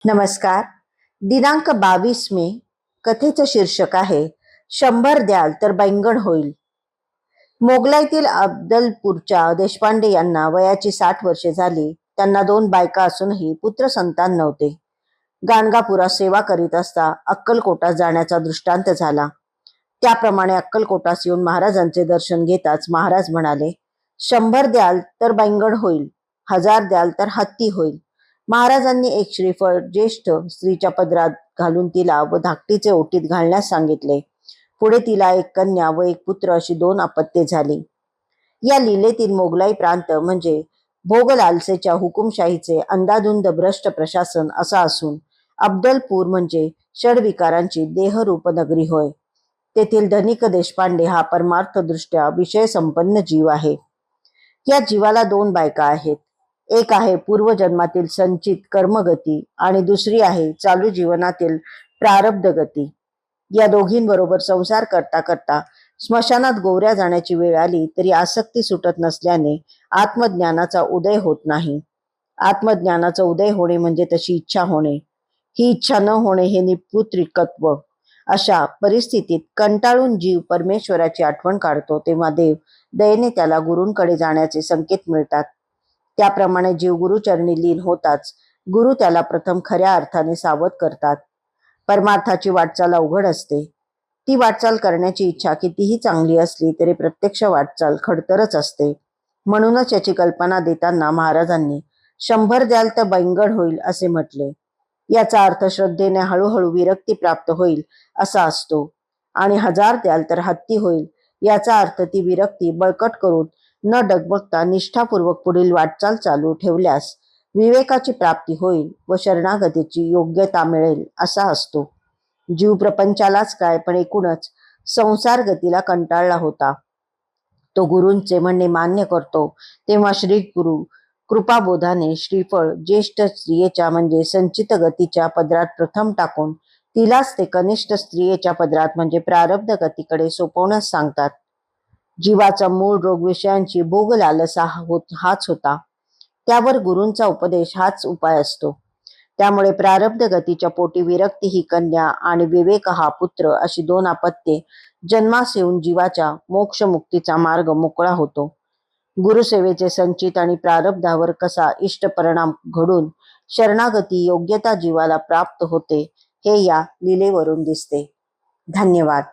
नमस्कार. दिनांक 22 मे. कथेचं शीर्षक आहे 100 द्याल तर बैंगन होईल. मोगलाईतील अब्दलपूरच्या देशपांडे यांना वयाची 60 वर्षे झाली. त्यांना 2 बायका असूनही पुत्र संतान नव्हते. गाणगापुरात सेवा करीत असता अक्कलकोटात जाण्याचा दृष्टांत झाला. त्याप्रमाणे अक्कलकोटास येऊन महाराजांचे दर्शन घेताच महाराज म्हणाले, 100 द्याल तर बैंगन होईल, 1000 द्याल तर हत्ती होईल. महाराजांनी एक श्रीफळ ज्येष्ठ स्त्रीच्या पदरात घालून तिला व धाकटीचे ओटीत घालण्यास सांगितले. पुढे तिला एक कन्या व एक पुत्र अशी 2 अपत्ये झाली. या लीलेतील मोगलाई प्रांत म्हणजे भोगलालसेच्या हुकुमशाहीचे अंधाधुंद भ्रष्ट प्रशासन असा असून अब्दलपूर म्हणजे षडविकारांची देहरूप नगरी होय. तेथील धनिक देशपांडे हा परमार्थदृष्ट्या विषयसंपन्न जीव आहे. या जीवाला 2 बायका आहेत. एक आहे पूर्वजन्मातील संचित कर्मगती आणि दुसरी आहे चालू जीवनातील प्रारब्ध गती. या दोघींबरोबर संसार करता करता स्मशानात गोवऱ्या जाण्याची वेळ आली तरी आसक्ती सुटत नसल्याने आत्मज्ञानाचा उदय होत नाही. आत्मज्ञानाचा उदय होणे म्हणजे तशी इच्छा होणे. ही इच्छा न होणे हे निपुत्रिकत्व. अशा परिस्थितीत कंटाळून जीव परमेश्वराची आठवण काढतो तेव्हा देव दयेने त्याला गुरूंकडे जाण्याचे संकेत मिळतात. त्याप्रमाणे जीव गुरुचरणी लीन होताच गुरु त्याला प्रथम खऱ्या अर्थाने सावध करतात. परमार्थाची वाटचाल अवघड असते. ती वाटचाल करण्याची इच्छा कितीही चांगली असली तरी प्रत्यक्ष वाटचाल खडतरच असते. म्हणूनच याची कल्पना देताना महाराजांनी 100 द्याल तर बैंगन होईल असे म्हटले. याचा अर्थ श्रद्धेने हळूहळू विरक्ती प्राप्त होईल असा असतो आणि 1000 द्याल तर हत्ती होईल याचा अर्थ ती विरक्ती बळकट करून न डगमगता निष्ठापूर्वक पुढील वाटचाल चालू ठेवल्यास विवेकाची प्राप्ती होईल व शरणागतीची योग्यता मिळेल असा असतो. जीव प्रपंचालाच काय पण एकूणच संसार गतीला कंटाळला होता. तो गुरूंचे म्हणणे मान्य करतो तेव्हा श्री गुरु कृपाबोधाने श्रीफळ ज्येष्ठ स्त्रियेच्या म्हणजे संचित गतीच्या पदरात प्रथम टाकून तिलाच ते कनिष्ठ स्त्रियेच्या पदरात म्हणजे प्रारब्ध गतीकडे सोपवण्यास सांगतात. जीवाचा मूळ रोग विषयांची भोग लालसा हाच होता. त्यावर गुरूंचा उपदेश हाच उपाय असतो. त्यामुळे प्रारब्ध गतीच्या पोटी विरक्ती ही कन्या आणि विवेक हा पुत्र अशी 2 अपत्ये जन्मास येऊन जीवाच्या मोक्षमुक्तीचा मार्ग मोकळा होतो. गुरुसेवेचे संचित आणि प्रारब्धावर कसा इष्ट परिणाम घडून शरणागती योग्यता जीवाला प्राप्त होते हे या लीलेवरून दिसते. धन्यवाद.